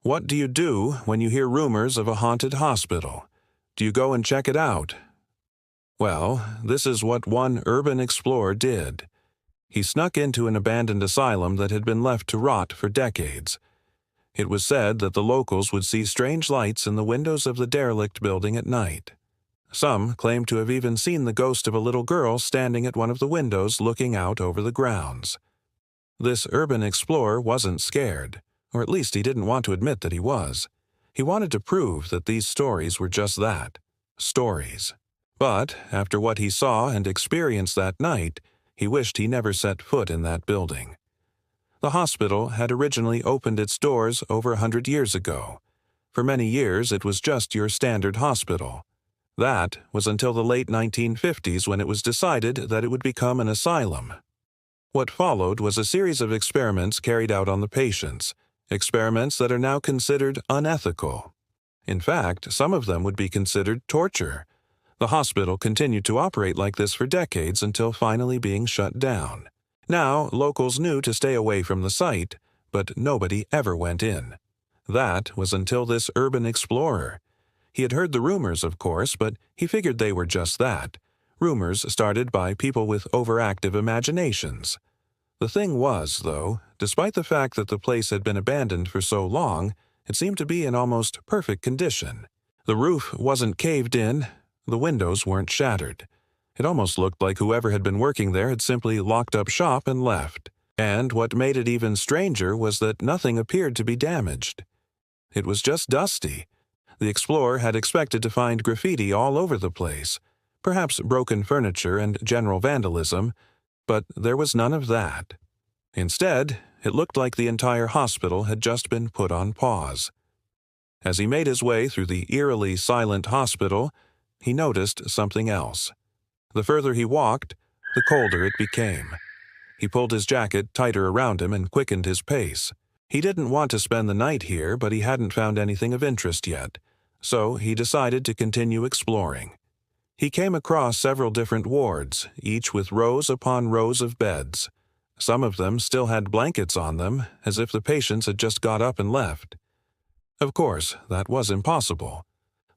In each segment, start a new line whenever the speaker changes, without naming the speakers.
What do you do when you hear rumors of a haunted hospital? Do you go and check it out? Well, this is what one urban explorer did. He snuck into an abandoned asylum that had been left to rot for decades. It was said that the locals would see strange lights in the windows of the derelict building at night. Some claimed to have even seen the ghost of a little girl standing at one of the windows looking out over the grounds. This urban explorer wasn't scared, or at least he didn't want to admit that he was. He wanted to prove that these stories were just that, stories. But after what he saw and experienced that night, he wished he never set foot in that building. The hospital had originally opened its doors over 100 years ago. For many years, it was just your standard hospital. That was until the late 1950s when it was decided that it would become an asylum. What followed was a series of experiments carried out on the patients, experiments that are now considered unethical. In fact, some of them would be considered torture. The hospital continued to operate like this for decades until finally being shut down. Now, locals knew to stay away from the site, but nobody ever went in. That was until this urban explorer. He had heard the rumors, of course, but he figured they were just that. Rumors started by people with overactive imaginations. The thing was, though, despite the fact that the place had been abandoned for so long, it seemed to be in almost perfect condition. The roof wasn't caved in, the windows weren't shattered. It almost looked like whoever had been working there had simply locked up shop and left. And what made it even stranger was that nothing appeared to be damaged. It was just dusty. The explorer had expected to find graffiti all over the place, perhaps broken furniture and general vandalism, but there was none of that. Instead, it looked like the entire hospital had just been put on pause. As he made his way through the eerily silent hospital, he noticed something else. The further he walked, the colder it became. He pulled his jacket tighter around him and quickened his pace. He didn't want to spend the night here, but he hadn't found anything of interest yet, so he decided to continue exploring. He came across several different wards, each with rows upon rows of beds. Some of them still had blankets on them, as if the patients had just got up and left. Of course, that was impossible.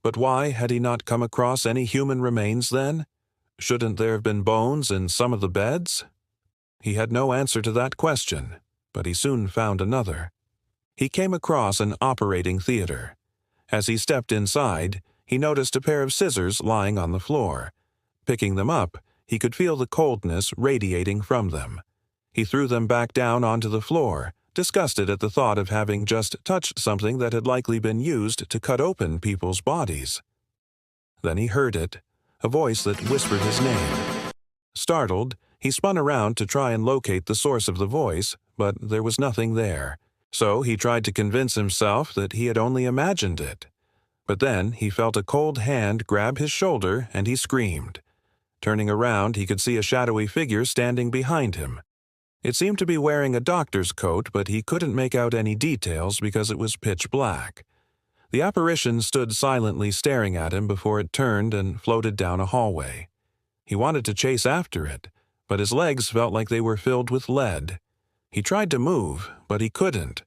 But why had he not come across any human remains then? Shouldn't there have been bones in some of the beds? He had no answer to that question, but he soon found another. He came across an operating theater. As he stepped inside, he noticed a pair of scissors lying on the floor. Picking them up, he could feel the coldness radiating from them. He threw them back down onto the floor, disgusted at the thought of having just touched something that had likely been used to cut open people's bodies. Then he heard it, a voice that whispered his name. Startled, he spun around to try and locate the source of the voice, but there was nothing there. So he tried to convince himself that he had only imagined it. But then he felt a cold hand grab his shoulder and he screamed. Turning around, he could see a shadowy figure standing behind him. It seemed to be wearing a doctor's coat, but he couldn't make out any details because it was pitch black. The apparition stood silently staring at him before it turned and floated down a hallway. He wanted to chase after it, but his legs felt like they were filled with lead. He tried to move, but he couldn't.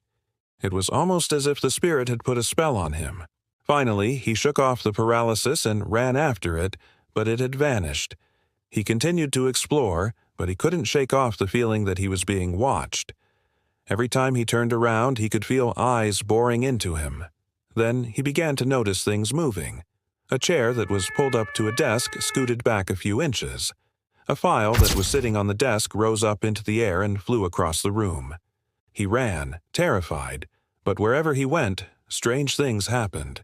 It was almost as if the spirit had put a spell on him. Finally, he shook off the paralysis and ran after it, but it had vanished. He continued to explore, but he couldn't shake off the feeling that he was being watched. Every time he turned around, he could feel eyes boring into him. Then he began to notice things moving. A chair that was pulled up to a desk scooted back a few inches. A file that was sitting on the desk rose up into the air and flew across the room. He ran, terrified, but wherever he went, strange things happened.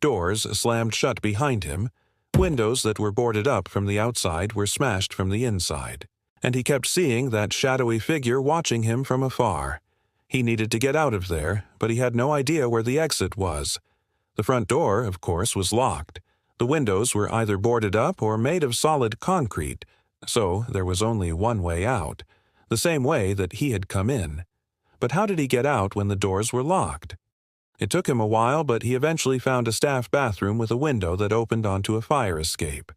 Doors slammed shut behind him. Windows that were boarded up from the outside were smashed from the inside. And he kept seeing that shadowy figure watching him from afar. He needed to get out of there, but he had no idea where the exit was. The front door, of course, was locked. The windows were either boarded up or made of solid concrete, so there was only one way out, the same way that he had come in. But how did he get out when the doors were locked? It took him a while, but he eventually found a staff bathroom with a window that opened onto a fire escape.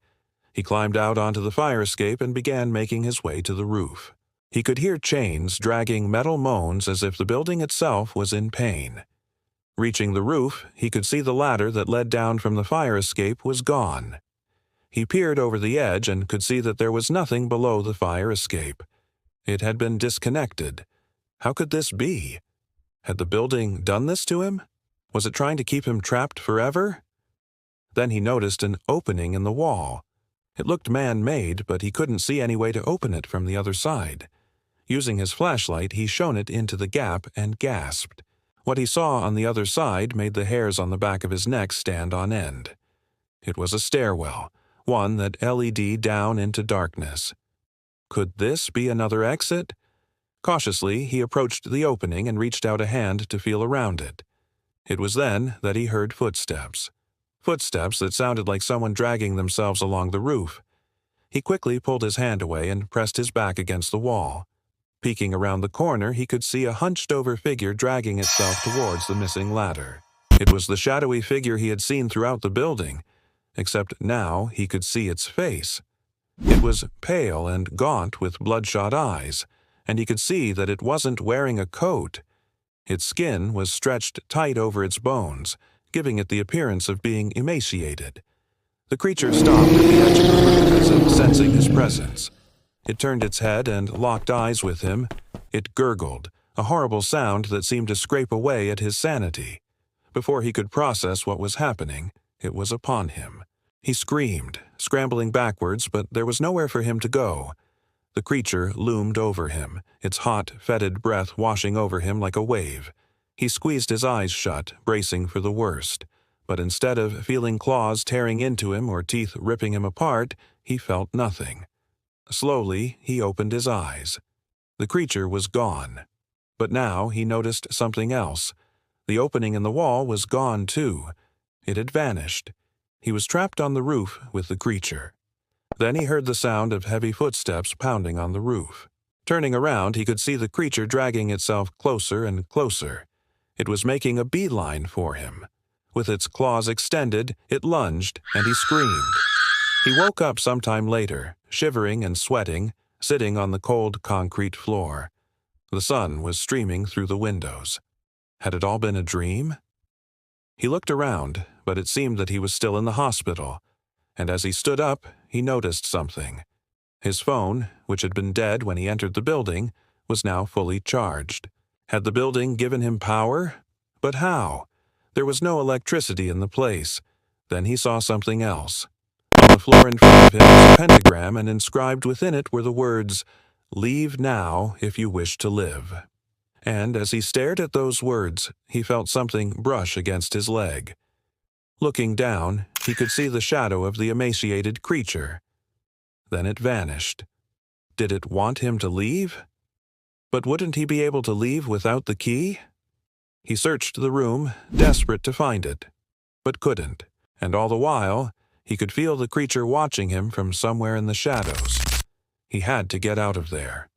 He climbed out onto the fire escape and began making his way to the roof. He could hear chains dragging metal moans as if the building itself was in pain. Reaching the roof, he could see the ladder that led down from the fire escape was gone. He peered over the edge and could see that there was nothing below the fire escape. It had been disconnected. How could this be? Had the building done this to him? Was it trying to keep him trapped forever? Then he noticed an opening in the wall. It looked man-made, but he couldn't see any way to open it from the other side. Using his flashlight, he shone it into the gap and gasped. What he saw on the other side made the hairs on the back of his neck stand on end. It was a stairwell, one that LED'd down into darkness. Could this be another exit? Cautiously, he approached the opening and reached out a hand to feel around it. It was then that he heard footsteps. Footsteps that sounded like someone dragging themselves along the roof. He quickly pulled his hand away and pressed his back against the wall. Peeking around the corner, he could see a hunched-over figure dragging itself towards the missing ladder. It was the shadowy figure he had seen throughout the building, except now he could see its face. It was pale and gaunt with bloodshot eyes, and he could see that it wasn't wearing a coat. Its skin was stretched tight over its bones, giving it the appearance of being emaciated. The creature stopped at the edge of the roof as if sensing his presence. It turned its head and locked eyes with him. It gurgled, a horrible sound that seemed to scrape away at his sanity. Before he could process what was happening, it was upon him. He screamed, scrambling backwards, but there was nowhere for him to go. The creature loomed over him, its hot, fetid breath washing over him like a wave. He squeezed his eyes shut, bracing for the worst. But instead of feeling claws tearing into him or teeth ripping him apart, he felt nothing. Slowly, he opened his eyes. The creature was gone. But now he noticed something else. The opening in the wall was gone too. It had vanished. He was trapped on the roof with the creature. Then he heard the sound of heavy footsteps pounding on the roof. Turning around, he could see the creature dragging itself closer and closer. It was making a beeline for him. With its claws extended, it lunged, and he screamed. He woke up sometime later, shivering and sweating, sitting on the cold concrete floor. The sun was streaming through the windows. Had it all been a dream? He looked around, but it seemed that he was still in the hospital, and as he stood up, he noticed something. His phone, which had been dead when he entered the building, was now fully charged. Had the building given him power? But how? There was no electricity in the place. Then he saw something else. On the floor in front of him was a pentagram, and inscribed within it were the words, "Leave now if you wish to live." And as he stared at those words, he felt something brush against his leg. Looking down, he could see the shadow of the emaciated creature. Then it vanished. Did it want him to leave? But wouldn't he be able to leave without the key? He searched the room, desperate to find it, but couldn't, and all the while, he could feel the creature watching him from somewhere in the shadows. He had to get out of there.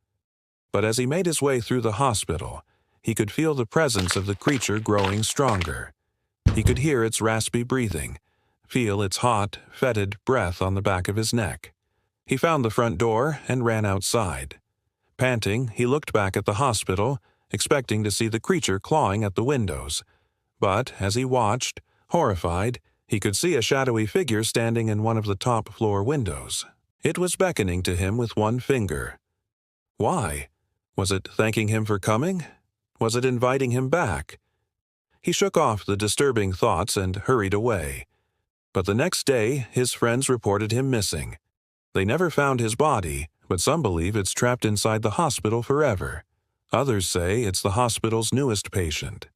But as he made his way through the hospital, he could feel the presence of the creature growing stronger. He could hear its raspy breathing, feel its hot, fetid breath on the back of his neck. He found the front door and ran outside. Panting, he looked back at the hospital, expecting to see the creature clawing at the windows. But as he watched, horrified, he could see a shadowy figure standing in one of the top-floor windows. It was beckoning to him with one finger. Why? Was it thanking him for coming? Was it inviting him back? He shook off the disturbing thoughts and hurried away. But the next day, his friends reported him missing. They never found his body, but some believe it's trapped inside the hospital forever. Others say it's the hospital's newest patient.